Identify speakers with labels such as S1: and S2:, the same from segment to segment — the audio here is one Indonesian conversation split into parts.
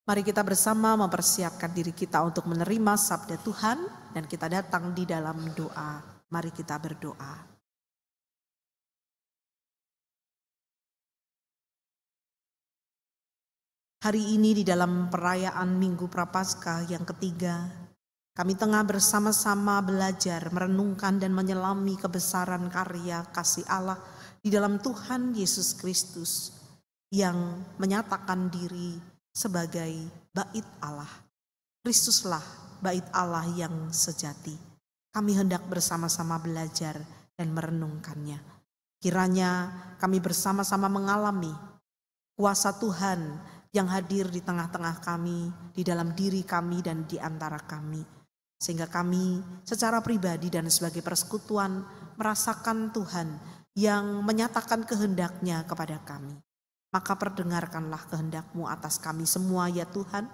S1: Mari kita bersama mempersiapkan diri kita untuk menerima sabda Tuhan dan kita datang di dalam doa. Mari kita berdoa. Hari ini di dalam perayaan Minggu Prapaskah yang ketiga, kami tengah bersama-sama belajar, merenungkan dan menyelami kebesaran karya kasih Allah di dalam Tuhan Yesus Kristus yang menyatakan diri sebagai bait Allah. Kristuslah bait Allah yang sejati. Kami hendak bersama-sama belajar dan merenungkannya. Kiranya kami bersama-sama mengalami kuasa Tuhan yang hadir di tengah-tengah kami, di dalam diri kami dan di antara kami. Sehingga kami secara pribadi dan sebagai persekutuan merasakan Tuhan yang menyatakan kehendak-Nya kepada kami. Maka perdengarkanlah kehendak-Mu atas kami semua ya Tuhan,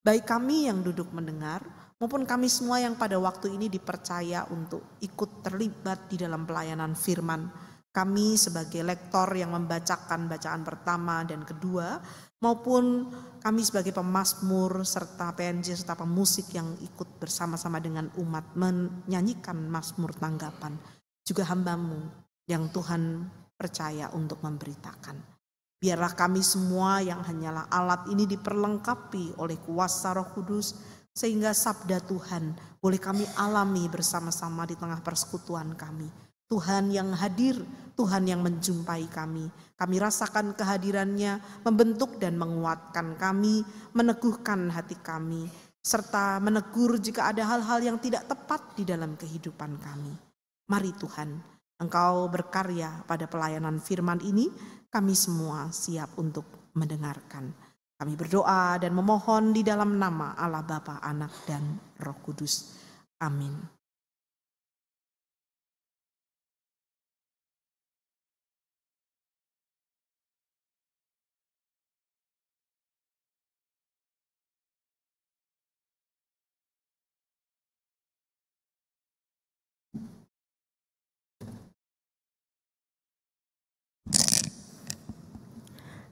S1: baik kami yang duduk mendengar maupun kami semua yang pada waktu ini dipercaya untuk ikut terlibat di dalam pelayanan firman. Kami sebagai lektor yang membacakan bacaan pertama dan kedua, maupun kami sebagai pemazmur serta PNJ serta pemusik yang ikut bersama-sama dengan umat menyanyikan mazmur tanggapan. Juga hamba-Mu yang Tuhan percaya untuk memberitakan. Biarlah kami semua yang hanyalah alat ini diperlengkapi oleh kuasa Roh Kudus, sehingga sabda Tuhan boleh kami alami bersama-sama di tengah persekutuan kami. Tuhan yang hadir, Tuhan yang menjumpai kami. Kami rasakan kehadirannya membentuk dan menguatkan kami, meneguhkan hati kami, serta menegur jika ada hal-hal yang tidak tepat di dalam kehidupan kami. Mari Tuhan, Engkau berkarya pada pelayanan firman ini, kami semua siap untuk mendengarkan. Kami berdoa dan memohon di dalam nama Allah Bapa, Anak, dan Roh Kudus. Amin.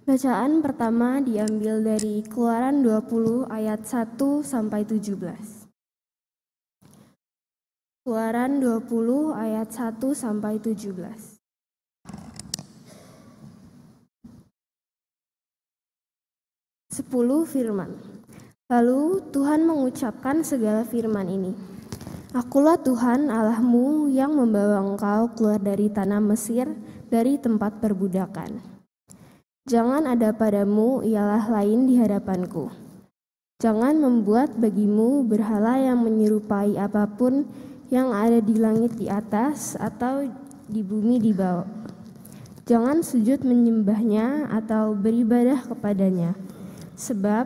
S2: Bacaan pertama diambil dari Keluaran 20 ayat 1 sampai 17. Keluaran 20 ayat 1 sampai 17. Sepuluh firman. Lalu Tuhan mengucapkan segala firman ini. Akulah Tuhan Allahmu yang membawa engkau keluar dari tanah Mesir, dari tempat perbudakan. Jangan ada padamu ialah lain di hadapanku. Jangan membuat bagimu berhala yang menyerupai apapun yang ada di langit di atas atau di bumi di bawah. Jangan sujud menyembahnya atau beribadah kepadanya. Sebab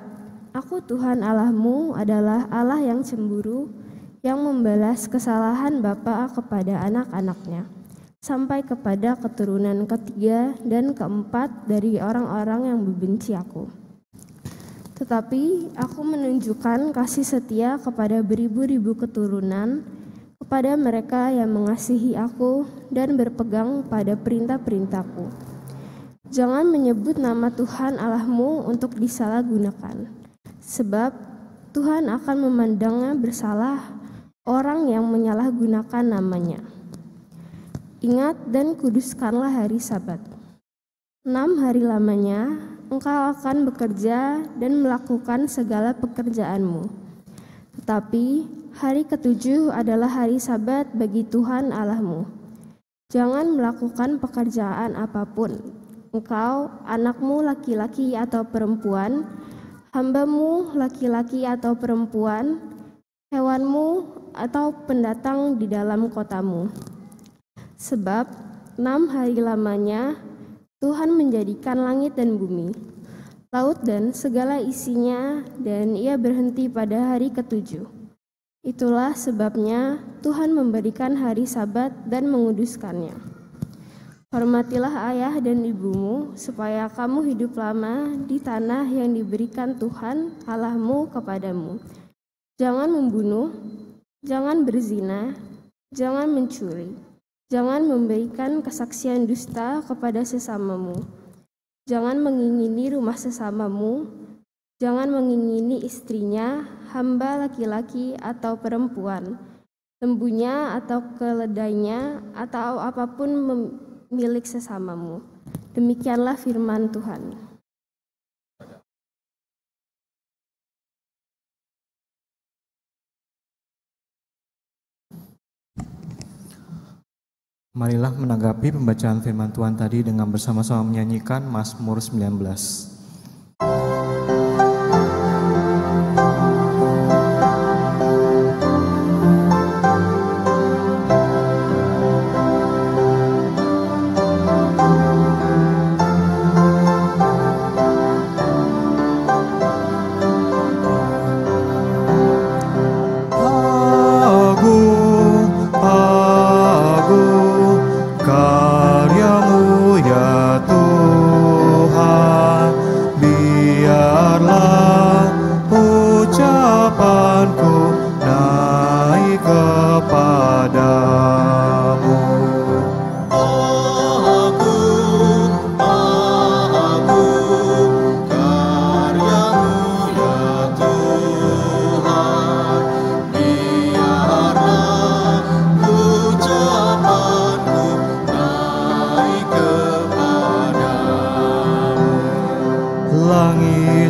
S2: aku Tuhan Allahmu adalah Allah yang cemburu, yang membalas kesalahan bapa kepada anak-anaknya, sampai kepada keturunan ketiga dan keempat dari orang-orang yang membenci aku. Tetapi aku menunjukkan kasih setia kepada beribu-ribu keturunan, kepada mereka yang mengasihi aku dan berpegang pada perintah-perintahku. Jangan menyebut nama Tuhan Allahmu untuk disalahgunakan, sebab Tuhan akan memandangnya bersalah orang yang menyalahgunakan namanya. Ingat dan kuduskanlah hari Sabat. 6 hari lamanya engkau akan bekerja dan melakukan segala pekerjaanmu. Tetapi hari ketujuh adalah hari Sabat bagi Tuhan Allahmu. Jangan melakukan pekerjaan apapun. Engkau, anakmu laki-laki atau perempuan, hambamu laki-laki atau perempuan, hewanmu atau pendatang di dalam kotamu. Sebab 6 hari lamanya Tuhan menjadikan langit dan bumi, laut dan segala isinya, dan Ia berhenti pada hari ketujuh. Itulah sebabnya Tuhan memberikan hari Sabat dan menguduskannya. Hormatilah ayah dan ibumu, supaya kamu hidup lama di tanah yang diberikan Tuhan Allahmu kepadamu. Jangan membunuh, jangan berzina, jangan mencuri. Jangan memberikan kesaksian dusta kepada sesamamu. Jangan mengingini rumah sesamamu. Jangan mengingini istrinya, hamba laki-laki atau perempuan, lembunya atau keledainya, atau apapun milik sesamamu. Demikianlah firman Tuhan.
S3: Marilah menanggapi pembacaan firman Tuhan tadi dengan bersama-sama menyanyikan Mazmur 19.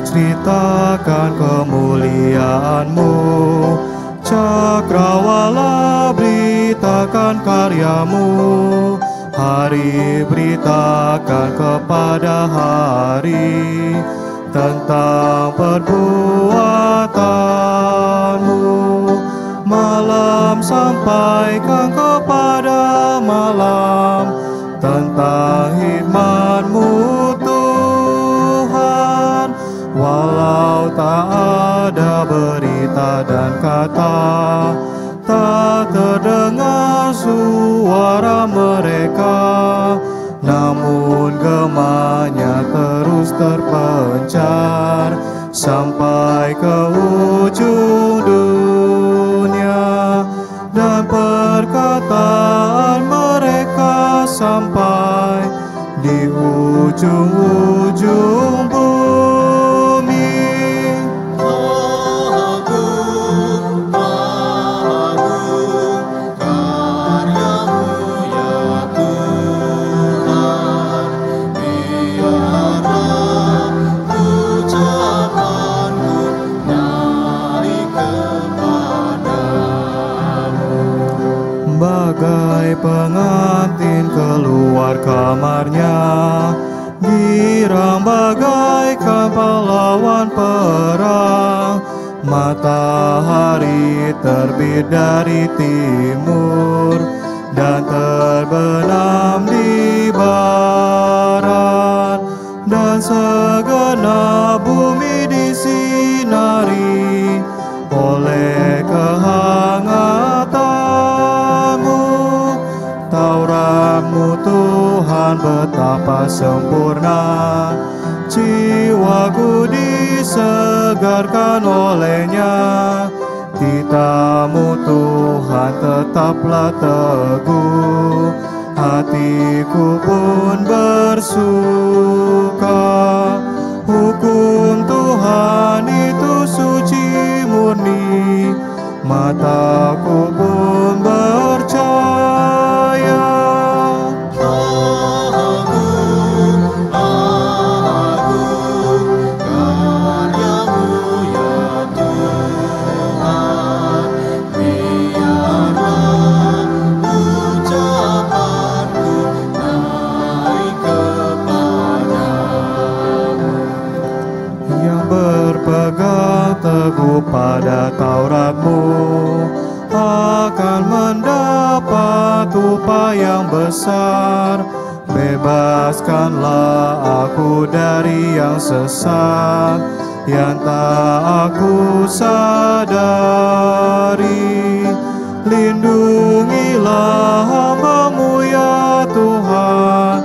S3: Ceritakan kemuliaan-Mu, cakrawala beritakan karya-Mu, hari beritakan kepada hari tentang perbuatan-Mu, malam sampaikan kepada malam tentang hikmat-Mu. Walau tak ada berita dan kata, tak terdengar suara mereka, namun gemanya terus terpencar sampai ke ujung dunia, dan perkataan mereka sampai di ujung-ujung bumi. Bagai pengantin keluar kamarnya, girang bagaikan pahlawan perang, matahari terbit dari timur dan terbenam di barat, dan segenap bumi disinari oleh kehangatan. Taurat-Mu Tuhan betapa sempurna, jiwaku disegarkan olehnya. Titah-Mu Tuhan tetaplah teguh, hatiku pun bersuka. Hukum Tuhan itu suci murni, mataku pun percaya. Teguh pada Taurat-Mu akan mendapat upah yang besar. Bebaskanlah aku dari yang sesat, yang tak aku sadari. Lindungilah hamba-Mu ya Tuhan,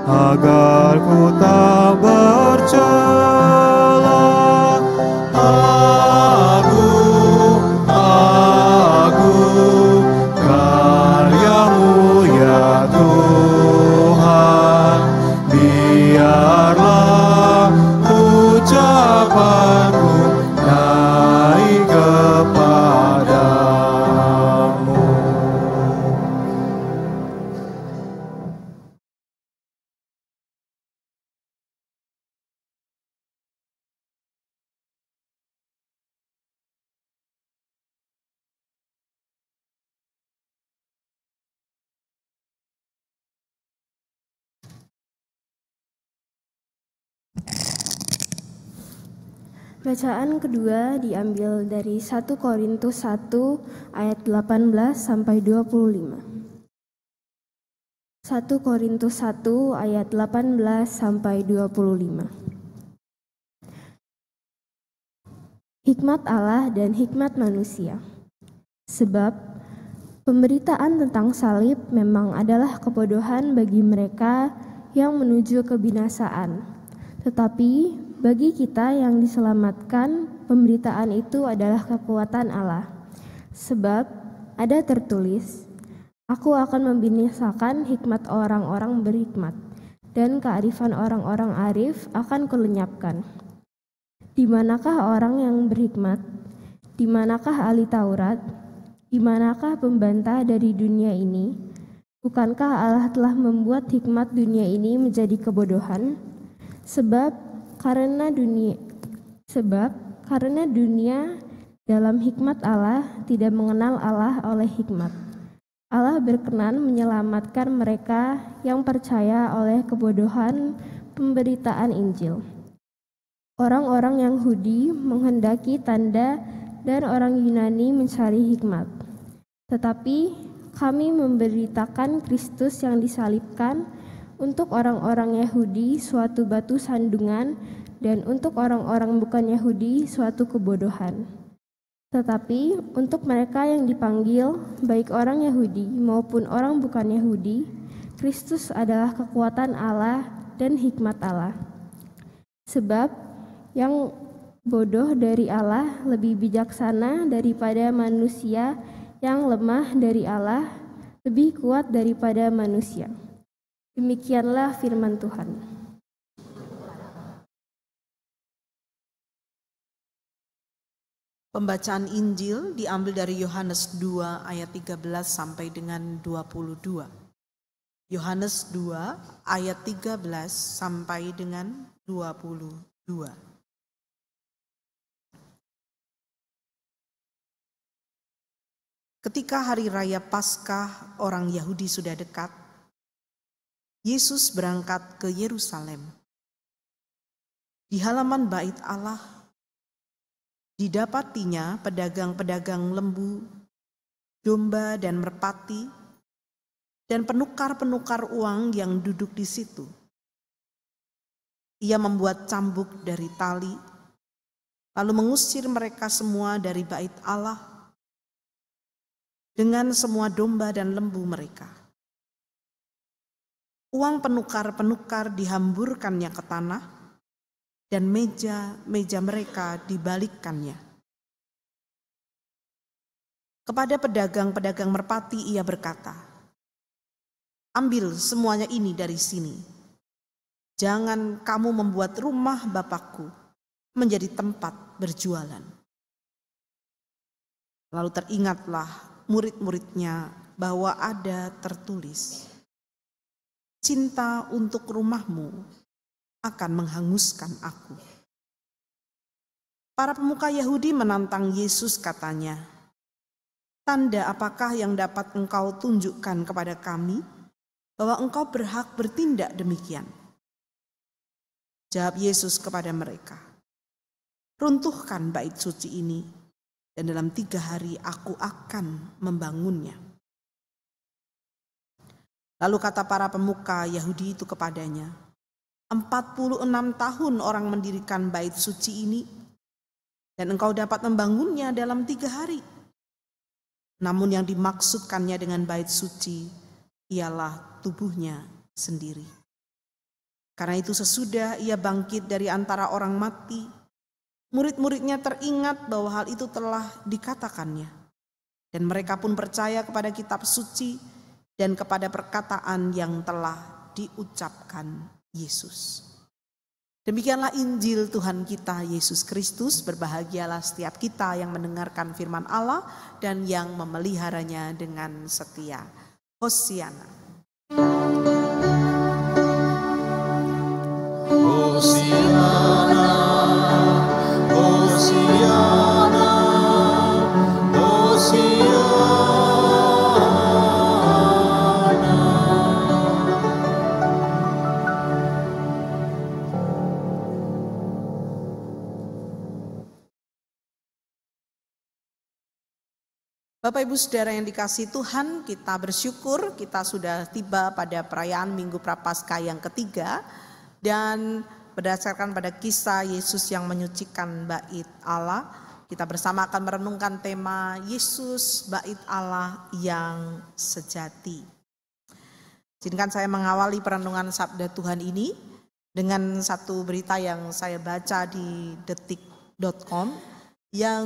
S3: agar ku tak bercela. Karya-Mu ya Tuhan, biarlah ucapan
S2: Bacaan kedua diambil dari 1 Korintus 1 ayat 18 sampai 25. 1 Korintus 1 ayat 18 sampai 25. Hikmat Allah dan hikmat manusia. Sebab pemberitaan tentang salib memang adalah kebodohan bagi mereka yang menuju kebinasaan. Tetapi bagi kita yang diselamatkan, pemberitaan itu adalah kekuatan Allah. Sebab ada tertulis, Aku akan membinasakan hikmat orang-orang berhikmat, dan kearifan orang-orang arif akan kulenyapkan. Di manakah orang yang berhikmat? Di manakah ahli Taurat? Di manakah pembantah dari dunia ini? Bukankah Allah telah membuat hikmat dunia ini menjadi kebodohan? Sebab karena dunia dalam hikmat Allah tidak mengenal Allah oleh hikmat. Allah berkenan menyelamatkan mereka yang percaya oleh kebodohan pemberitaan Injil. Orang-orang Yahudi menghendaki tanda dan orang Yunani mencari hikmat. Tetapi kami memberitakan Kristus yang disalibkan, untuk orang-orang Yahudi suatu batu sandungan, dan untuk orang-orang bukan Yahudi suatu kebodohan. Tetapi untuk mereka yang dipanggil, baik orang Yahudi maupun orang bukan Yahudi, Kristus adalah kekuatan Allah dan hikmat Allah. Sebab yang bodoh dari Allah lebih bijaksana daripada manusia, yang lemah dari Allah lebih kuat daripada manusia. Demikianlah firman Tuhan.
S1: Pembacaan Injil diambil dari Yohanes 2 ayat 13 sampai dengan 22. Yohanes 2 ayat 13 sampai dengan 22. Ketika hari raya Paskah orang Yahudi sudah dekat, Yesus berangkat ke Yerusalem. Di halaman bait Allah didapatinya pedagang-pedagang lembu, domba dan merpati, dan penukar-penukar uang yang duduk di situ. Ia membuat cambuk dari tali, lalu mengusir mereka semua dari bait Allah dengan semua domba dan lembu mereka. Uang penukar-penukar dihamburkannya ke tanah, dan meja-meja mereka dibalikkannya. Kepada pedagang-pedagang merpati ia berkata, "Ambil semuanya ini dari sini. Jangan kamu membuat rumah Bapakku menjadi tempat berjualan." Lalu teringatlah murid-muridnya bahwa ada tertulis, "Cinta untuk rumahmu akan menghanguskan aku." Para pemuka Yahudi menantang Yesus, katanya, "Tanda apakah yang dapat engkau tunjukkan kepada kami bahwa engkau berhak bertindak demikian?" Jawab Yesus kepada mereka, "Runtuhkan bait suci ini, dan dalam 3 hari aku akan membangunnya." Lalu kata para pemuka Yahudi itu kepadanya, 46 tahun orang mendirikan bait suci ini, dan engkau dapat membangunnya dalam 3 hari. Namun yang dimaksudkannya dengan bait suci ialah tubuhnya sendiri. Karena itu sesudah ia bangkit dari antara orang mati, murid-muridnya teringat bahwa hal itu telah dikatakannya. Dan mereka pun percaya kepada kitab suci dan kepada perkataan yang telah diucapkan Yesus. Demikianlah Injil Tuhan kita Yesus Kristus. Berbahagialah setiap kita yang mendengarkan firman Allah dan yang memeliharanya dengan setia. Hosiana. Hosiana, Hosiana, Hosiana. Bapak Ibu Saudara yang dikasihi Tuhan, kita bersyukur kita sudah tiba pada perayaan Minggu Prapaskah yang ketiga, dan berdasarkan pada kisah Yesus yang menyucikan bait Allah, kita bersama akan merenungkan tema Yesus bait Allah yang sejati. Izinkan saya mengawali perenungan Sabda Tuhan ini dengan satu berita yang saya baca di detik.com yang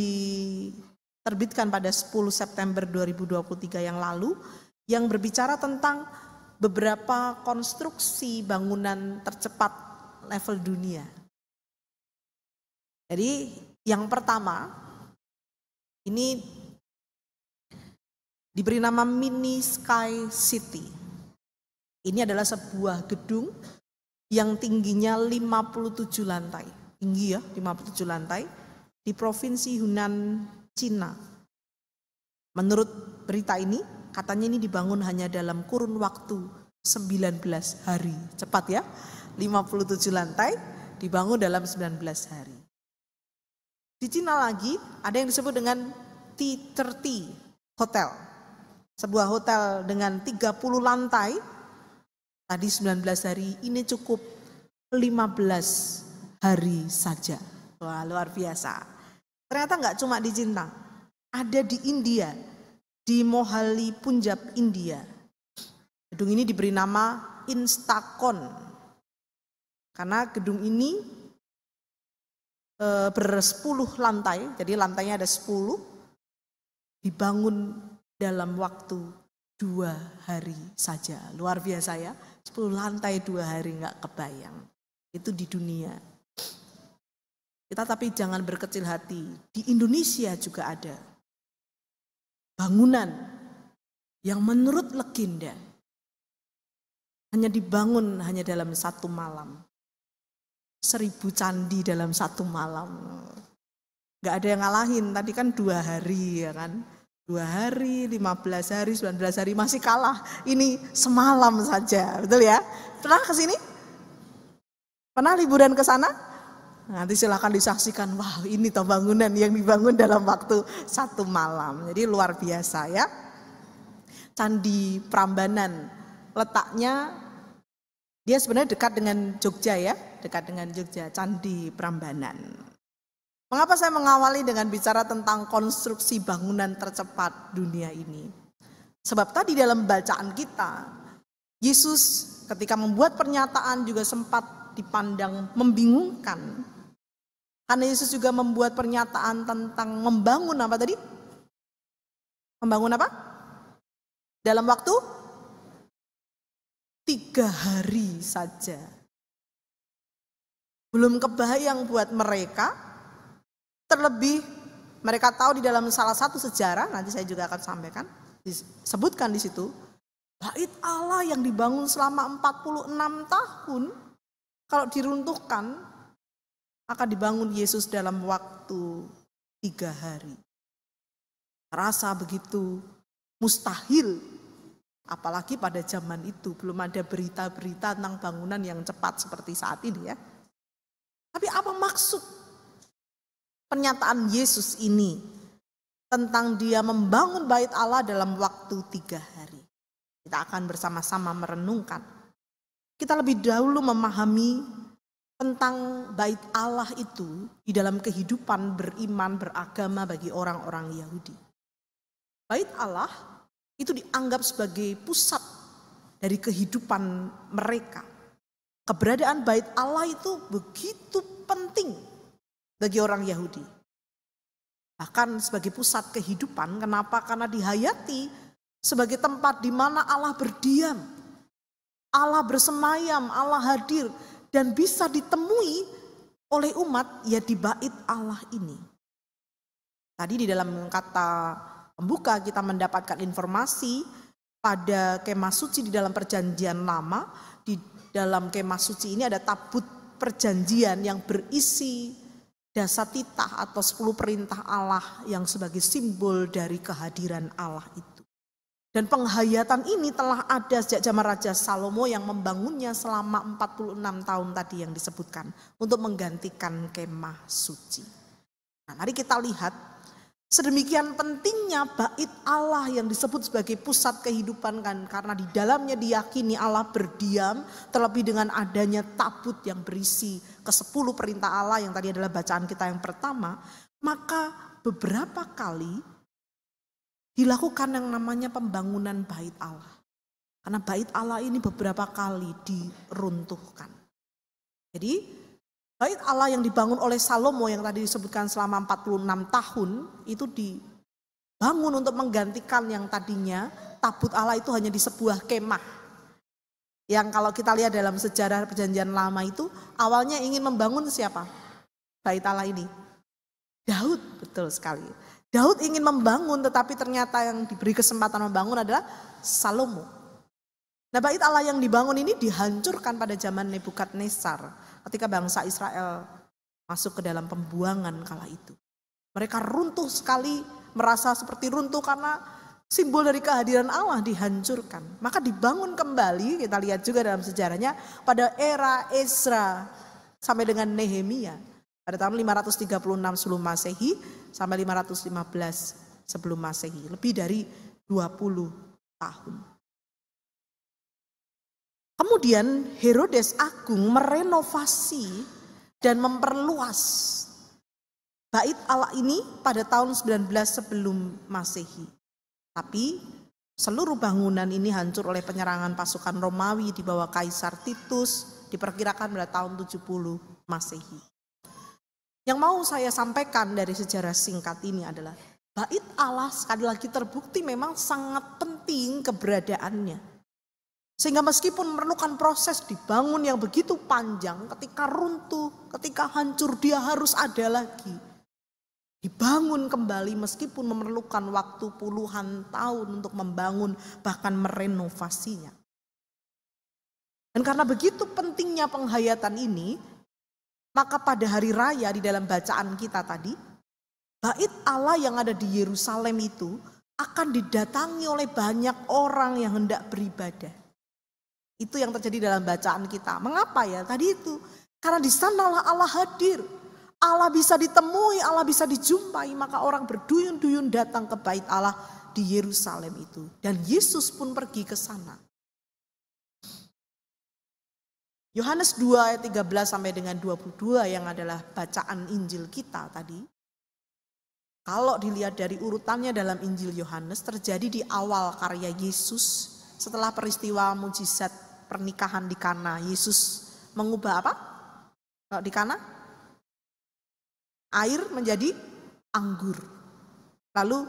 S1: diterbitkan pada 10 September 2023 yang lalu, yang berbicara tentang beberapa konstruksi bangunan tercepat level dunia. Jadi yang pertama ini diberi nama Mini Sky City. Ini adalah sebuah gedung yang tingginya 57 lantai. Tinggi ya, 57 lantai di Provinsi Hunan, Cina. Menurut berita ini, katanya ini dibangun hanya dalam kurun waktu 19 hari. Cepat ya, 57 lantai dibangun dalam 19 hari. Di Cina lagi ada yang disebut dengan T30 Hotel. Sebuah hotel dengan 30 lantai. Tadi 19 hari, ini cukup 15 hari saja. Wah, luar biasa. Ternyata nggak cuma di Cina, ada di India, di Mohali, Punjab, India. Gedung ini diberi nama Instacon, karena gedung ini ber-10 lantai, jadi lantainya ada 10, dibangun dalam waktu 2 hari saja. Luar biasa ya, 10 lantai 2 hari, nggak kebayang. Itu di dunia. Kita tapi jangan berkecil hati, di Indonesia juga ada bangunan yang menurut legenda hanya dibangun hanya dalam 1 malam. 1000 candi dalam 1 malam. Nggak ada yang ngalahin, tadi kan 2 hari ya kan. 2 hari, 15 hari, 19 hari masih kalah. Ini semalam saja, betul ya? Pernah ke sini? Pernah liburan ke sana? Nanti silakan disaksikan, wah ini toh bangunan yang dibangun dalam waktu 1 malam. Jadi luar biasa ya. Candi Prambanan, letaknya dia sebenarnya dekat dengan Jogja ya, dekat dengan Jogja, Candi Prambanan. Mengapa saya mengawali dengan bicara tentang konstruksi bangunan tercepat dunia ini? Sebab tadi dalam bacaan kita, Yesus ketika membuat pernyataan juga sempat dipandang membingungkan. Karena Yesus juga membuat pernyataan tentang membangun apa tadi? Membangun apa? Dalam waktu 3 hari saja. Belum kebayang buat mereka. Terlebih mereka tahu di dalam salah satu sejarah, nanti saya juga akan sampaikan, disebutkan di situ, bait Allah yang dibangun selama 46 tahun, kalau diruntuhkan akan dibangun Yesus dalam waktu 3 hari. Terasa begitu mustahil, apalagi pada zaman itu belum ada berita-berita tentang bangunan yang cepat seperti saat ini ya. Tapi apa maksud pernyataan Yesus ini tentang dia membangun bait Allah dalam waktu 3 hari? Kita akan bersama-sama merenungkan. Kita lebih dahulu memahami tentang bait Allah itu di dalam kehidupan beriman, beragama bagi orang-orang Yahudi. Bait Allah itu dianggap sebagai pusat dari kehidupan mereka. Keberadaan bait Allah itu begitu penting bagi orang Yahudi. Bahkan sebagai pusat kehidupan, kenapa? Karena dihayati sebagai tempat di mana Allah berdiam, Allah bersemayam, Allah hadir, dan bisa ditemui oleh umat ya di bait Allah ini. Tadi di dalam kata pembuka kita mendapatkan informasi pada kemah suci di dalam perjanjian lama. Di dalam kemah suci ini ada tabut perjanjian yang berisi dasar titah atau 10 perintah Allah yang sebagai simbol dari kehadiran Allah itu. Dan penghayatan ini telah ada sejak zaman Raja Salomo yang membangunnya selama 46 tahun tadi yang disebutkan untuk menggantikan kemah suci. Nah, mari kita lihat Sedemikian pentingnya bait Allah yang disebut sebagai pusat kehidupan kan, karena di dalamnya diyakini Allah berdiam, terlebih dengan adanya tabut yang berisi ke-10 perintah Allah yang tadi adalah bacaan kita yang pertama, maka beberapa kali dilakukan yang namanya pembangunan bait Allah. Karena bait Allah ini beberapa kali diruntuhkan. Jadi bait Allah yang dibangun oleh Salomo yang tadi disebutkan selama 46 tahun itu dibangun untuk menggantikan yang tadinya tabut Allah itu hanya di sebuah kemah. Yang kalau kita lihat dalam sejarah Perjanjian Lama itu awalnya ingin membangun siapa? Bait Allah ini. Daud, betul sekali. Daud ingin membangun tetapi ternyata yang diberi kesempatan membangun adalah Salomo. Nah, bait Allah yang dibangun ini dihancurkan pada zaman Nebukadnezar. Ketika bangsa Israel masuk ke dalam pembuangan kala itu. Mereka runtuh sekali, merasa seperti runtuh karena simbol dari kehadiran Allah dihancurkan. Maka dibangun kembali, kita lihat juga dalam sejarahnya, pada era Ezra sampai dengan Nehemia. Pada tahun 536 sebelum Masehi sampai 515 sebelum Masehi. Lebih dari 20 tahun. Kemudian Herodes Agung merenovasi dan memperluas bait Allah ini pada tahun 19 sebelum Masehi. Tapi seluruh bangunan ini hancur oleh penyerangan pasukan Romawi di bawah Kaisar Titus, diperkirakan pada tahun 70 Masehi. Yang mau saya sampaikan dari sejarah singkat ini adalah bait Allah sekali lagi terbukti memang sangat penting keberadaannya. Sehingga meskipun memerlukan proses dibangun yang begitu panjang, ketika runtuh, ketika hancur dia harus ada lagi. Dibangun kembali meskipun memerlukan waktu puluhan tahun untuk membangun bahkan merenovasinya. Dan karena begitu pentingnya penghayatan ini, maka pada hari raya di dalam bacaan kita tadi, bait Allah yang ada di Yerusalem itu akan didatangi oleh banyak orang yang hendak beribadah. Itu yang terjadi dalam bacaan kita. Mengapa ya? Tadi itu. Karena di sanalah Allah hadir. Allah bisa ditemui, Allah bisa dijumpai. Maka orang berduyun-duyun datang ke bait Allah di Yerusalem itu. Dan Yesus pun pergi ke sana. Yohanes 2 ayat 13 sampai dengan 22 yang adalah bacaan Injil kita tadi. Kalau dilihat dari urutannya dalam Injil Yohanes terjadi di awal karya Yesus. Setelah peristiwa mujizat pernikahan di Kana, Yesus mengubah apa? Kalau di Kana? Air menjadi anggur. Lalu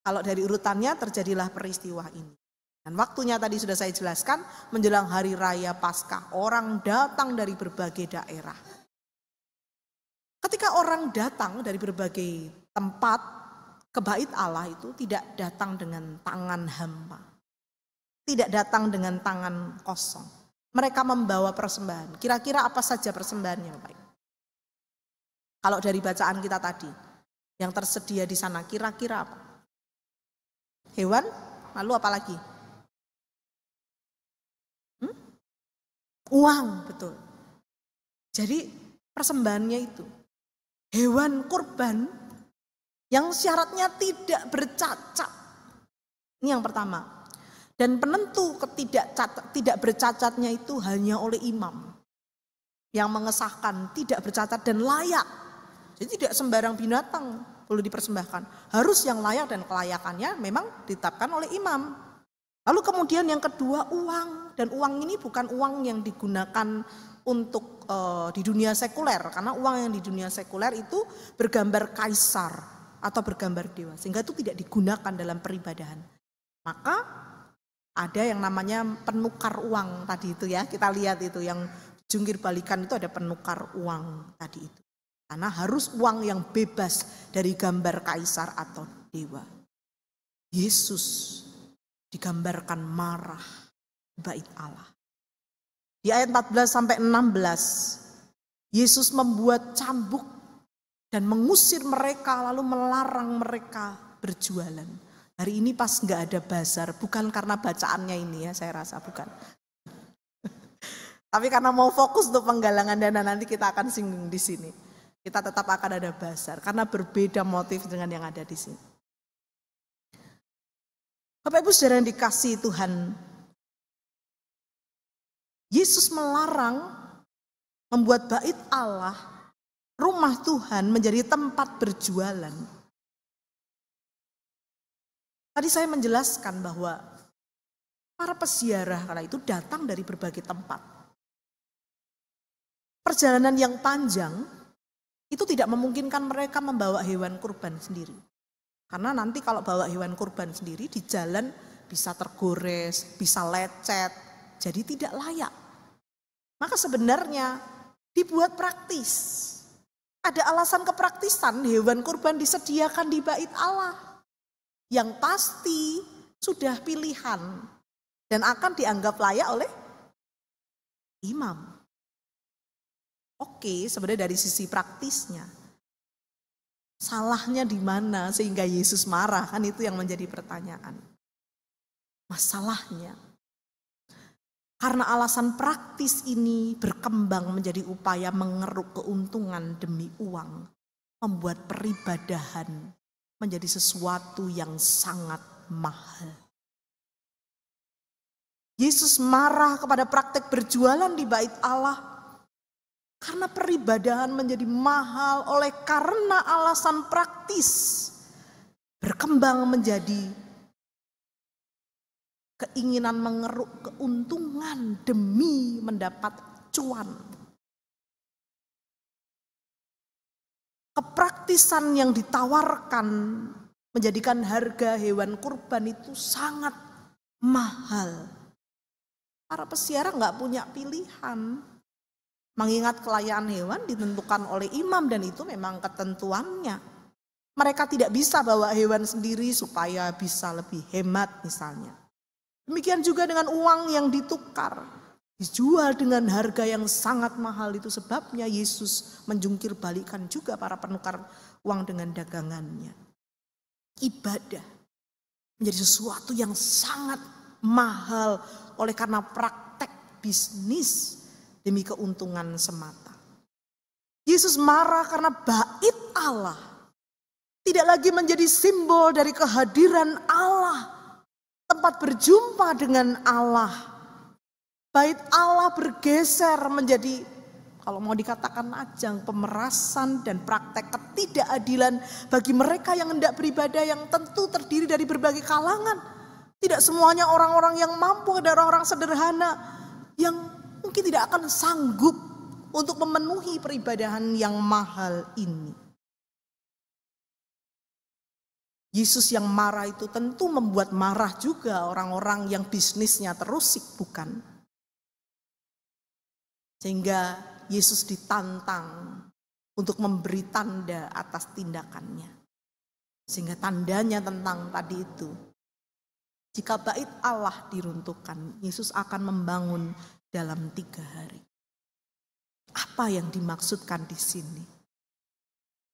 S1: kalau dari urutannya terjadilah peristiwa ini. Dan waktunya tadi sudah saya jelaskan, menjelang hari raya Paskah, orang datang dari berbagai daerah. Ketika orang datang dari berbagai tempat ke bait Allah itu tidak datang dengan tangan hampa. Tidak datang dengan tangan kosong. Mereka membawa persembahan. Kira-kira apa saja persembahannya, Bapak? Kalau dari bacaan kita tadi, yang tersedia di sana kira-kira apa? Hewan, lalu apa lagi? Uang, betul. Jadi persembahannya itu hewan kurban yang syaratnya tidak bercacat. Ini yang pertama. Dan penentu tidak bercacatnya itu hanya oleh imam yang mengesahkan tidak bercacat dan layak. Jadi tidak sembarang binatang boleh dipersembahkan. Harus yang layak dan kelayakannya memang ditetapkan oleh imam. Lalu kemudian yang kedua uang. Dan uang ini bukan uang yang digunakan untuk di dunia sekuler. Karena uang yang di dunia sekuler itu bergambar kaisar atau bergambar dewa. Sehingga itu tidak digunakan dalam peribadahan. Maka ada yang namanya penukar uang tadi itu ya, kita lihat itu yang jungkir balikan itu ada penukar uang tadi itu. Karena harus uang yang bebas dari gambar kaisar atau dewa. Yesus digambarkan marah bait Allah. Di ayat 14 sampai 16, Yesus membuat cambuk dan mengusir mereka lalu melarang mereka berjualan. Hari ini pas nggak ada bazar, bukan karena bacaannya ini ya, saya rasa bukan. Tapi karena mau fokus untuk penggalangan dana nanti kita akan singgung di sini. Kita tetap akan ada bazar karena berbeda motif dengan yang ada di sini. Bapak Ibu saudara yang dikasihi Tuhan, Yesus melarang membuat bait Allah, rumah Tuhan menjadi tempat berjualan. Tadi saya menjelaskan bahwa para peziarah kala itu datang dari berbagai tempat. Perjalanan yang panjang itu tidak memungkinkan mereka membawa hewan kurban sendiri. Karena nanti kalau bawa hewan kurban sendiri di jalan bisa tergores, bisa lecet, jadi tidak layak. Maka sebenarnya dibuat praktis. Ada alasan kepraktisan hewan kurban disediakan di bait Allah. Yang pasti sudah pilihan dan akan dianggap layak oleh imam. Oke, sebenarnya dari sisi praktisnya. Salahnya di mana sehingga Yesus marah? Kan itu yang menjadi pertanyaan. Masalahnya, karena alasan praktis ini berkembang menjadi upaya mengeruk keuntungan demi uang, membuat peribadahan menjadi sesuatu yang sangat mahal. Yesus marah kepada praktek berjualan di bait Allah karena peribadahan menjadi mahal oleh karena alasan praktis berkembang menjadi keinginan mengeruk keuntungan demi mendapat cuan. Kepraktisan yang ditawarkan menjadikan harga hewan kurban itu sangat mahal. Para peziarah nggak punya pilihan. Mengingat kelayakan hewan ditentukan oleh imam dan itu memang ketentuannya. Mereka tidak bisa bawa hewan sendiri supaya bisa lebih hemat misalnya. Demikian juga dengan uang yang ditukar. Dijual dengan harga yang sangat mahal, itu sebabnya Yesus menjungkir balikan juga para penukar uang dengan dagangannya. Ibadah menjadi sesuatu yang sangat mahal oleh karena praktek bisnis demi keuntungan semata. Yesus marah karena bait Allah tidak lagi menjadi simbol dari kehadiran Allah, tempat berjumpa dengan Allah. Bait Allah bergeser menjadi, kalau mau dikatakan ajang pemerasan dan praktek ketidakadilan bagi mereka yang hendak beribadah yang tentu terdiri dari berbagai kalangan. Tidak semuanya orang-orang yang mampu, ada orang-orang sederhana yang mungkin tidak akan sanggup untuk memenuhi peribadahan yang mahal ini. Yesus yang marah itu tentu membuat marah juga orang-orang yang bisnisnya terusik, bukan? Sehingga Yesus ditantang untuk memberi tanda atas tindakannya. Sehingga tandanya tentang tadi itu. Jika bait Allah diruntuhkan, Yesus akan membangun dalam 3 hari. Apa yang dimaksudkan di sini?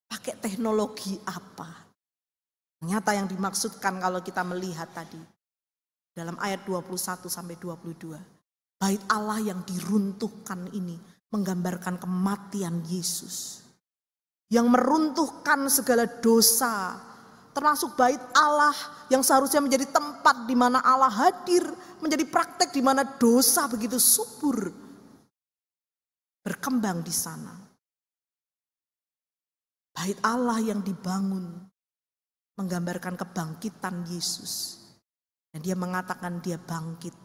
S1: Pakai teknologi apa? Ternyata yang dimaksudkan kalau kita melihat tadi dalam ayat 21 sampai 22. Bait Allah yang diruntuhkan ini menggambarkan kematian Yesus. Yang meruntuhkan segala dosa, termasuk bait Allah yang seharusnya menjadi tempat di mana Allah hadir, menjadi praktek di mana dosa begitu subur berkembang di sana. Bait Allah yang dibangun menggambarkan kebangkitan Yesus. Dan dia mengatakan dia bangkit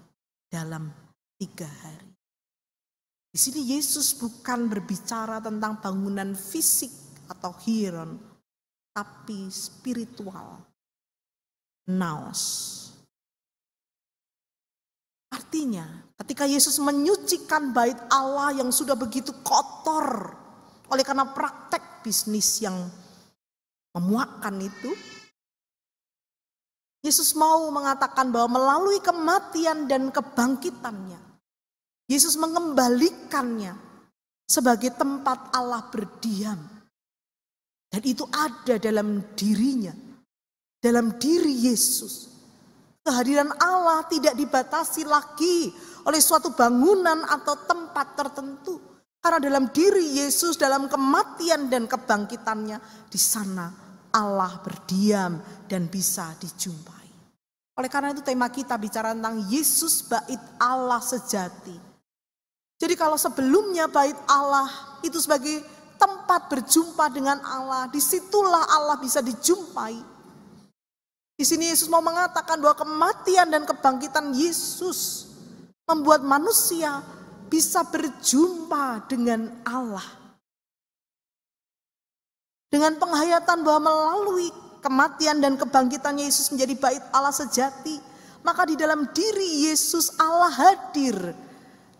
S1: dalam 3 hari. Di sini Yesus bukan berbicara tentang bangunan fisik atau hieron, tapi spiritual. Naos. Artinya, ketika Yesus menyucikan bait Allah yang sudah begitu kotor oleh karena praktek bisnis yang memuakkan itu, Yesus mau mengatakan bahwa melalui kematian dan kebangkitannya, Yesus mengembalikannya sebagai tempat Allah berdiam. Dan itu ada dalam dirinya, dalam diri Yesus. Kehadiran Allah tidak dibatasi lagi oleh suatu bangunan atau tempat tertentu. Karena dalam diri Yesus, dalam kematian dan kebangkitannya, di sana Allah berdiam dan bisa dijumpai. Oleh karena itu tema kita bicara tentang Yesus bait Allah sejati. Jadi kalau sebelumnya bait Allah itu sebagai tempat berjumpa dengan Allah, disitulah Allah bisa dijumpai. Di sini Yesus mau mengatakan bahwa kematian dan kebangkitan Yesus membuat manusia bisa berjumpa dengan Allah. Dengan penghayatan bahwa melalui kematian dan kebangkitan Yesus menjadi bait Allah sejati, maka di dalam diri Yesus Allah hadir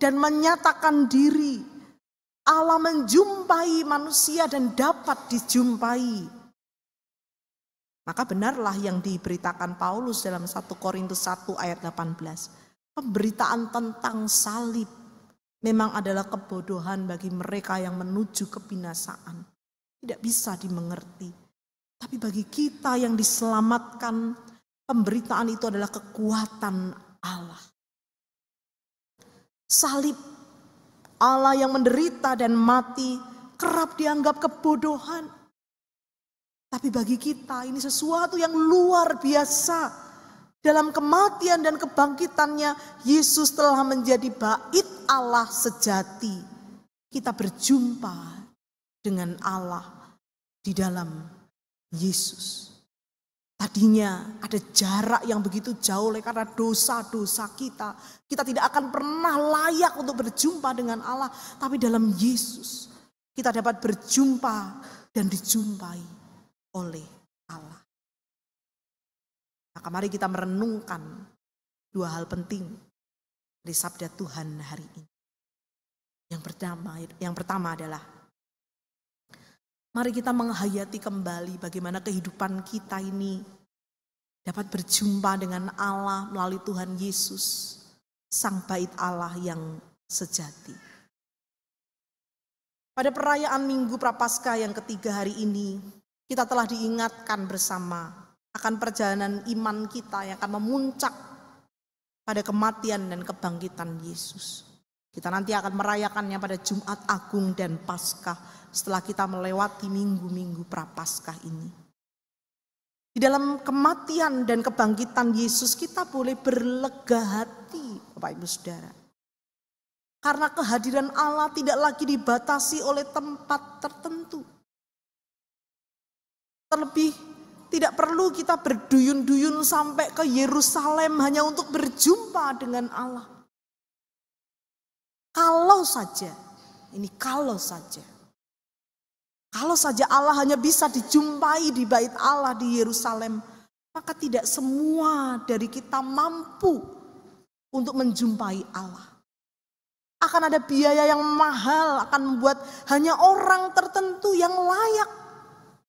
S1: dan menyatakan diri. Allah menjumpai manusia dan dapat dijumpai. Maka benarlah yang diberitakan Paulus dalam 1 Korintus 1 ayat 18. Pemberitaan tentang salib memang adalah kebodohan bagi mereka yang menuju kebinasaan. Tidak bisa dimengerti. Tapi bagi kita yang diselamatkan, pemberitaan itu adalah kekuatan Allah. Salib Allah yang menderita dan mati kerap dianggap kebodohan. Tapi bagi kita ini sesuatu yang luar biasa. Dalam kematian dan kebangkitannya, Yesus telah menjadi bait Allah sejati. Kita berjumpa dengan Allah di dalam Yesus. Tadinya ada jarak yang begitu jauh oleh karena dosa-dosa kita. Kita tidak akan pernah layak untuk berjumpa dengan Allah. Tapi dalam Yesus kita dapat berjumpa dan dijumpai oleh Allah. Maka mari kita merenungkan dua hal penting dari sabda Tuhan hari ini. Yang pertama adalah mari kita menghayati kembali bagaimana kehidupan kita ini dapat berjumpa dengan Allah melalui Tuhan Yesus, Sang Bait Allah yang sejati. Pada perayaan Minggu Prapaskah yang ketiga hari ini, kita telah diingatkan bersama akan perjalanan iman kita yang akan memuncak pada kematian dan kebangkitan Yesus. Kita nanti akan merayakannya pada Jumat Agung dan Paskah setelah kita melewati minggu-minggu Prapaskah ini. Di dalam kematian dan kebangkitan Yesus kita boleh berlega hati, Bapak Ibu Saudara. Karena kehadiran Allah tidak lagi dibatasi oleh tempat tertentu. Terlebih tidak perlu kita berduyun-duyun sampai ke Yerusalem hanya untuk berjumpa dengan Allah. Kalau saja Allah hanya bisa dijumpai di bait Allah di Yerusalem, maka tidak semua dari kita mampu untuk menjumpai Allah. Akan ada biaya yang mahal, akan membuat hanya orang tertentu yang layak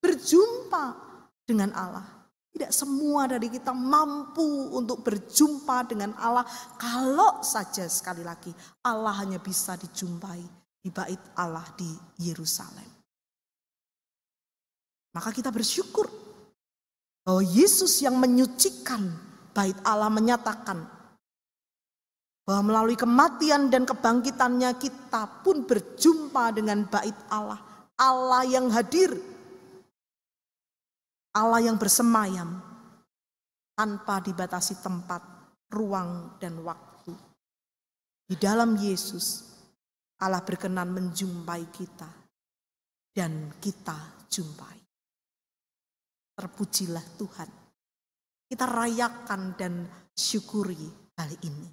S1: berjumpa dengan Allah. Tidak semua dari kita mampu untuk berjumpa dengan Allah. Kalau saja sekali lagi Allah hanya bisa dijumpai di bait Allah di Yerusalem. Maka kita bersyukur bahwa Yesus yang menyucikan bait Allah menyatakan bahwa melalui kematian dan kebangkitannya kita pun berjumpa dengan bait Allah. Allah yang hadir, Allah yang bersemayam tanpa dibatasi tempat, ruang, dan waktu. Di dalam Yesus, Allah berkenan menjumpai kita dan kita jumpai. Terpujilah Tuhan. Kita rayakan dan syukuri hal ini.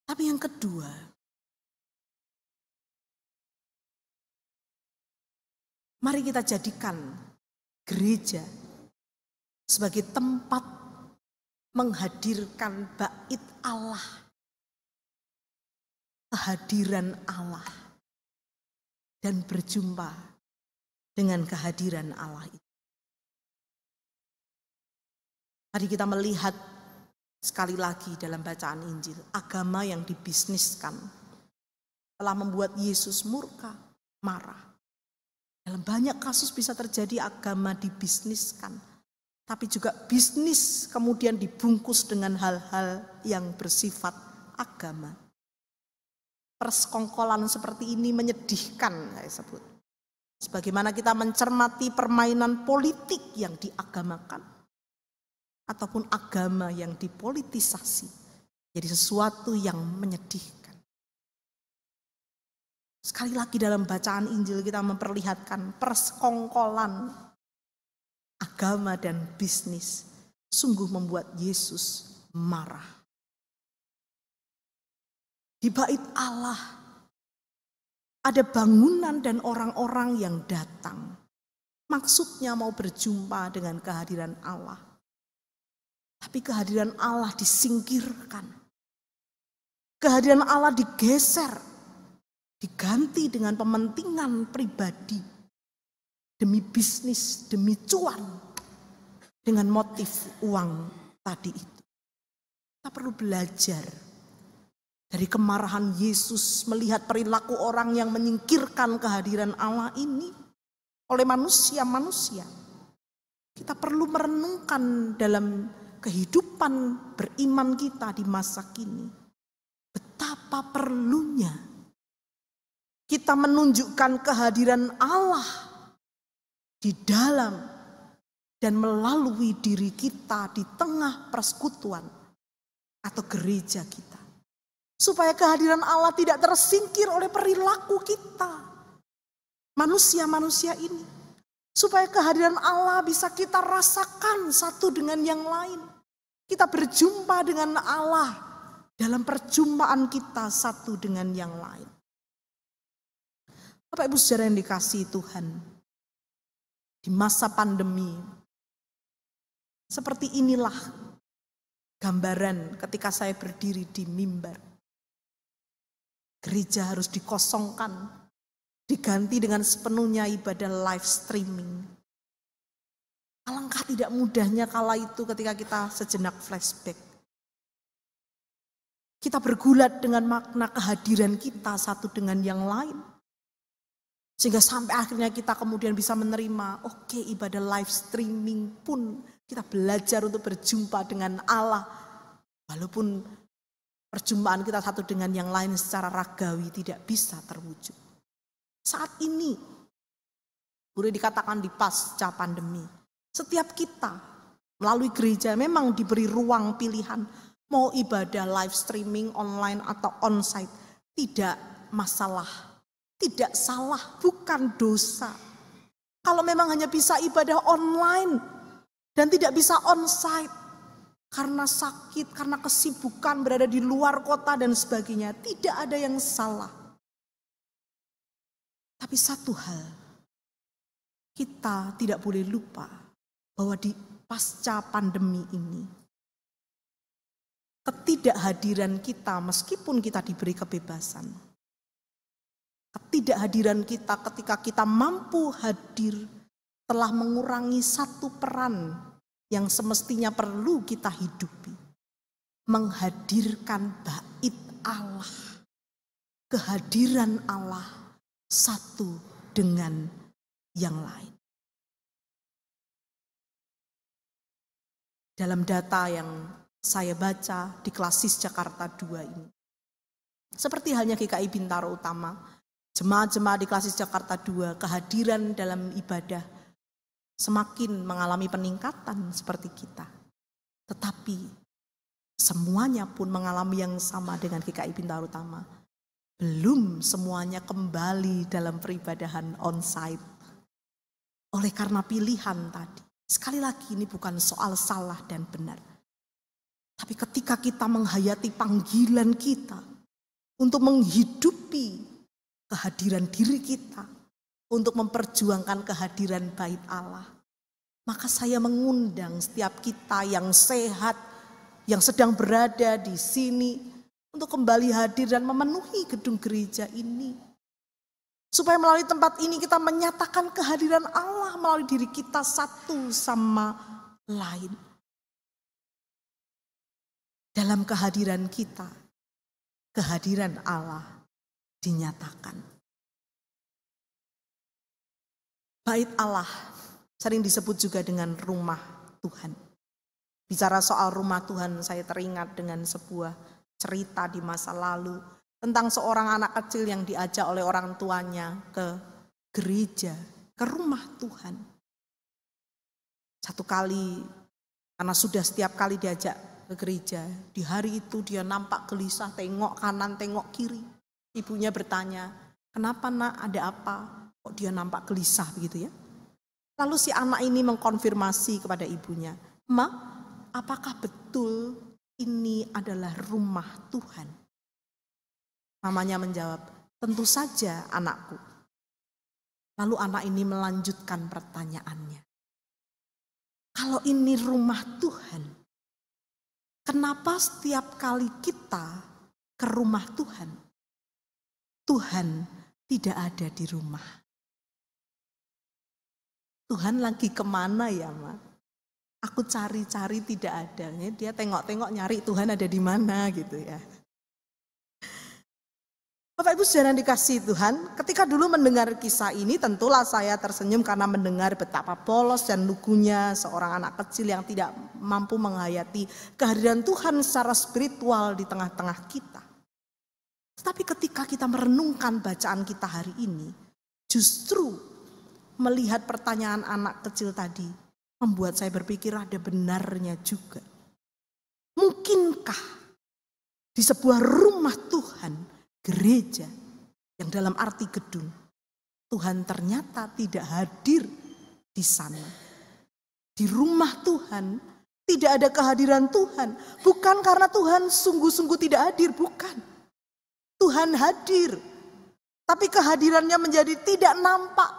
S1: Tapi yang kedua, mari kita jadikan gereja sebagai tempat menghadirkan bait Allah, kehadiran Allah, dan berjumpa dengan kehadiran Allah itu. Mari kita melihat sekali lagi dalam bacaan Injil, agama yang dibisniskan telah membuat Yesus murka, marah. Dalam banyak kasus bisa terjadi agama dibisniskan, tapi juga bisnis kemudian dibungkus dengan hal-hal yang bersifat agama. persekongkolan seperti ini menyedihkan, saya sebut. Sebagaimana kita mencermati permainan politik yang diagamakan, ataupun agama yang dipolitisasi, jadi sesuatu yang menyedihkan. Sekali lagi dalam bacaan Injil kita memperlihatkan persekongkolan agama dan bisnis sungguh membuat Yesus marah. Di bait Allah ada bangunan dan orang-orang yang datang. Maksudnya mau berjumpa dengan kehadiran Allah. Tapi kehadiran Allah disingkirkan. Kehadiran Allah digeser. Diganti dengan kepentingan pribadi. Demi bisnis, demi cuan. Dengan motif uang tadi itu. Kita perlu belajar dari kemarahan Yesus melihat perilaku orang yang menyingkirkan kehadiran Allah ini oleh manusia-manusia. Kita perlu merenungkan dalam kehidupan beriman kita di masa kini. Betapa perlunya kita menunjukkan kehadiran Allah di dalam dan melalui diri kita di tengah persekutuan atau gereja kita. Supaya kehadiran Allah tidak tersingkir oleh perilaku kita. Manusia-manusia ini. Supaya kehadiran Allah bisa kita rasakan satu dengan yang lain. Kita berjumpa dengan Allah dalam perjumpaan kita satu dengan yang lain. Bapak Ibu saudara yang dikasihi Tuhan. Di masa pandemi. Seperti inilah gambaran ketika saya berdiri di mimbar. Gereja harus dikosongkan, diganti dengan sepenuhnya ibadah live streaming. Alangkah tidak mudahnya kala itu ketika kita sejenak flashback. Kita bergulat dengan makna kehadiran kita satu dengan yang lain. Sehingga sampai akhirnya kita kemudian bisa menerima, oke, ibadah live streaming pun kita belajar untuk berjumpa dengan Allah. Walaupun perjumpaan kita satu dengan yang lain secara ragawi tidak bisa terwujud. Saat ini, boleh dikatakan di pasca pandemi, setiap kita melalui gereja memang diberi ruang pilihan. Mau ibadah live streaming, online atau onsite, tidak masalah. Tidak salah, bukan dosa. Kalau memang hanya bisa ibadah online dan tidak bisa onsite, karena sakit, karena kesibukan berada di luar kota dan sebagainya. Tidak ada yang salah. Tapi satu hal, kita tidak boleh lupa bahwa di pasca pandemi ini, ketidakhadiran kita meskipun kita diberi kebebasan, ketidakhadiran kita ketika kita mampu hadir telah mengurangi satu peran yang semestinya perlu kita hidupi. Menghadirkan bait Allah. Kehadiran Allah satu dengan yang lain. Dalam data yang saya baca di Klasis Jakarta 2 ini. Seperti halnya GKI Bintaro Utama, jemaat-jemaat di Klasis Jakarta 2 kehadiran dalam ibadah semakin mengalami peningkatan seperti kita. Tetapi semuanya pun mengalami yang sama dengan GKI Bintaro Utama. Belum semuanya kembali dalam peribadahan onsite. Oleh karena pilihan tadi. Sekali lagi ini bukan soal salah dan benar. Tapi ketika kita menghayati panggilan kita untuk menghidupi kehadiran diri kita, untuk memperjuangkan kehadiran bait Allah. Maka saya mengundang setiap kita yang sehat, yang sedang berada di sini, untuk kembali hadir dan memenuhi gedung gereja ini. Supaya melalui tempat ini kita menyatakan kehadiran Allah melalui diri kita satu sama lain. Dalam kehadiran kita, kehadiran Allah dinyatakan. Bait Allah sering disebut juga dengan rumah Tuhan. Bicara soal rumah Tuhan, saya teringat dengan sebuah cerita di masa lalu tentang seorang anak kecil yang diajak oleh orang tuanya ke gereja, ke rumah Tuhan. Satu kali, karena sudah setiap kali diajak ke gereja, di hari itu dia nampak gelisah, tengok kanan, tengok kiri. Ibunya bertanya, kenapa nak, ada apa? Kok dia nampak gelisah begitu ya? Lalu si anak ini mengkonfirmasi kepada ibunya, "Ma, apakah betul ini adalah rumah Tuhan?" Mamanya menjawab, "Tentu saja anakku." Lalu anak ini melanjutkan pertanyaannya. Kalau ini rumah Tuhan, kenapa setiap kali kita ke rumah Tuhan, Tuhan tidak ada di rumah? Tuhan lagi kemana ya, Ma? Aku cari-cari tidak ada. Dia tengok-tengok nyari Tuhan ada di mana gitu ya. Bapak Ibu saudara dikasihi Tuhan, ketika dulu mendengar kisah ini tentulah saya tersenyum karena mendengar betapa polos dan lugunya seorang anak kecil yang tidak mampu menghayati kehadiran Tuhan secara spiritual di tengah-tengah kita. Tetapi ketika kita merenungkan bacaan kita hari ini, justru melihat pertanyaan anak kecil tadi membuat saya berpikir ada benarnya juga. Mungkinkah di sebuah rumah Tuhan, gereja yang dalam arti gedung, Tuhan ternyata tidak hadir di sana. Di rumah Tuhan tidak ada kehadiran Tuhan. Bukan karena Tuhan sungguh-sungguh tidak hadir, bukan. Tuhan hadir, tapi kehadirannya menjadi tidak nampak,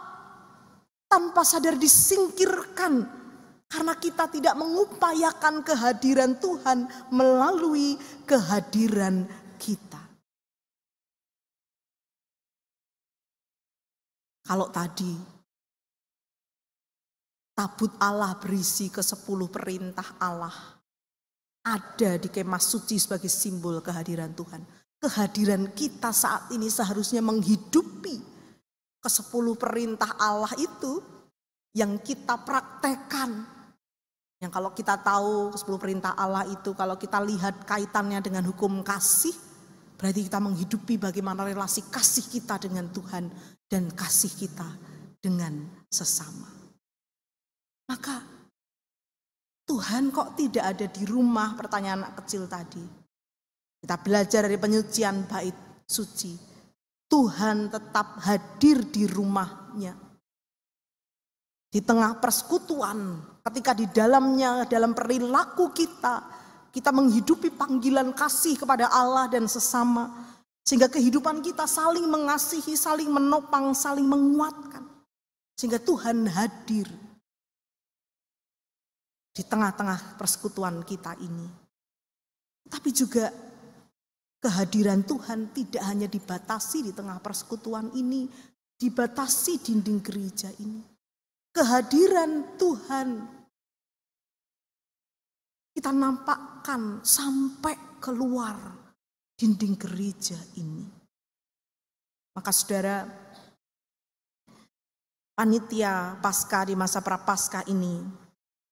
S1: tanpa sadar disingkirkan. Karena kita tidak mengupayakan kehadiran Tuhan melalui kehadiran kita. Kalau tadi tabut Allah berisi ke-10 perintah Allah ada di kemah suci sebagai simbol kehadiran Tuhan. Kehadiran kita saat ini seharusnya menghidupi ke-10 perintah Allah itu yang kita praktekkan. Yang kalau kita tahu ke-10 perintah Allah itu, kalau kita lihat kaitannya dengan hukum kasih, berarti kita menghidupi bagaimana relasi kasih kita dengan Tuhan dan kasih kita dengan sesama. Maka Tuhan kok tidak ada di rumah, pertanyaan anak kecil tadi. Kita belajar dari penyucian bait suci. Tuhan tetap hadir di rumahnya. Di tengah persekutuan, ketika di dalamnya, dalam perilaku kita, kita menghidupi panggilan kasih kepada Allah dan sesama. Sehingga kehidupan kita saling mengasihi, saling menopang, saling menguatkan. Sehingga Tuhan hadir di tengah-tengah persekutuan kita ini. Tapi juga kehadiran Tuhan tidak hanya dibatasi di tengah persekutuan ini, dibatasi dinding gereja ini. Kehadiran Tuhan kita nampakkan sampai keluar dinding gereja ini. Maka saudara, panitia Paskah di masa Prapaskah ini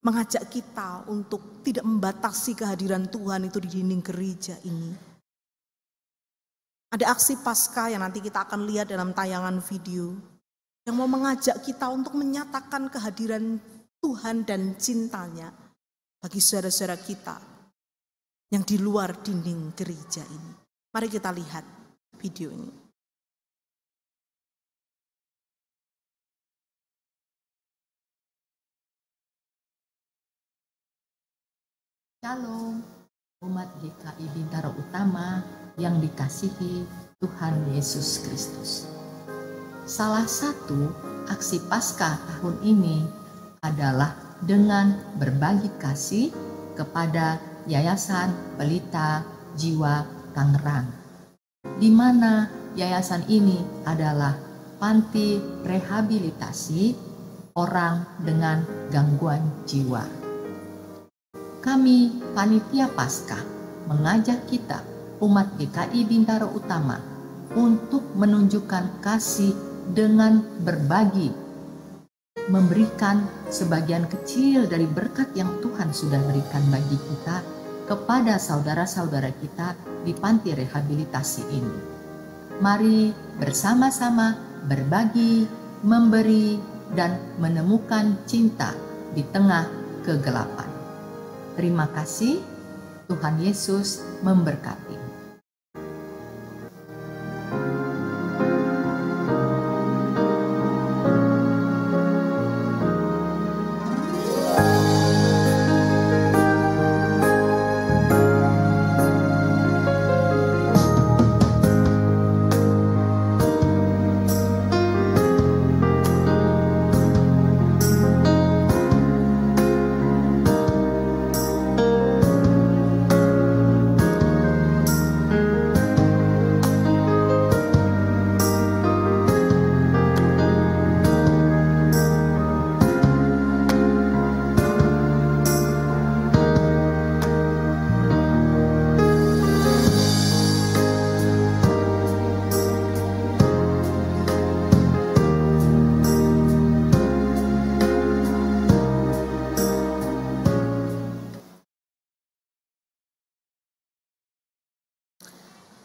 S1: mengajak kita untuk tidak membatasi kehadiran Tuhan itu di dinding gereja ini. Ada aksi Paskah yang nanti kita akan lihat dalam tayangan video yang mau mengajak kita untuk menyatakan kehadiran Tuhan dan cintanya bagi saudara-saudara kita yang di luar dinding gereja ini. Mari kita lihat video ini.
S4: Shalom, umat GKI Bintaro Utama yang dikasihi Tuhan Yesus Kristus. Salah satu aksi Paskah tahun ini adalah dengan berbagi kasih kepada Yayasan Pelita Jiwa Tangerang, di mana yayasan ini adalah panti rehabilitasi orang dengan gangguan jiwa. Kami panitia Paskah mengajak kita umat GKI Bintaro Utama untuk menunjukkan kasih dengan berbagi, memberikan sebagian kecil dari berkat yang Tuhan sudah berikan bagi kita kepada saudara-saudara kita di panti rehabilitasi ini. Mari bersama-sama berbagi, memberi, dan menemukan cinta di tengah kegelapan. Terima kasih, Tuhan Yesus memberkati.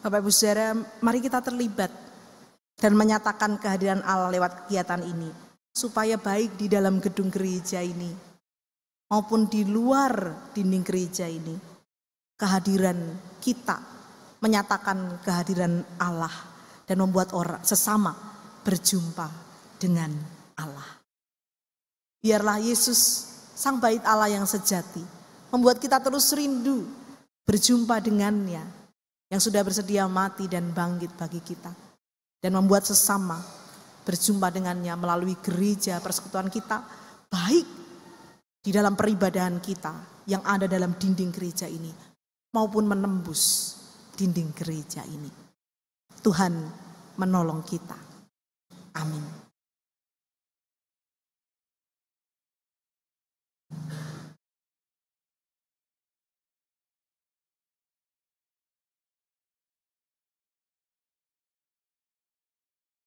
S1: Bapak Ibu Saudara, mari kita terlibat dan menyatakan kehadiran Allah lewat kegiatan ini, supaya baik di dalam gedung gereja ini maupun di luar dinding gereja ini, kehadiran kita menyatakan kehadiran Allah dan membuat orang sesama berjumpa dengan Allah. Biarlah Yesus, Sang Bait Allah yang sejati, membuat kita terus rindu berjumpa dengannya, yang sudah bersedia mati dan bangkit bagi kita, dan membuat sesama berjumpa dengannya melalui gereja persekutuan kita, baik di dalam peribadahan kita yang ada dalam dinding gereja ini, maupun menembus dinding gereja ini. Tuhan menolong kita. Amin.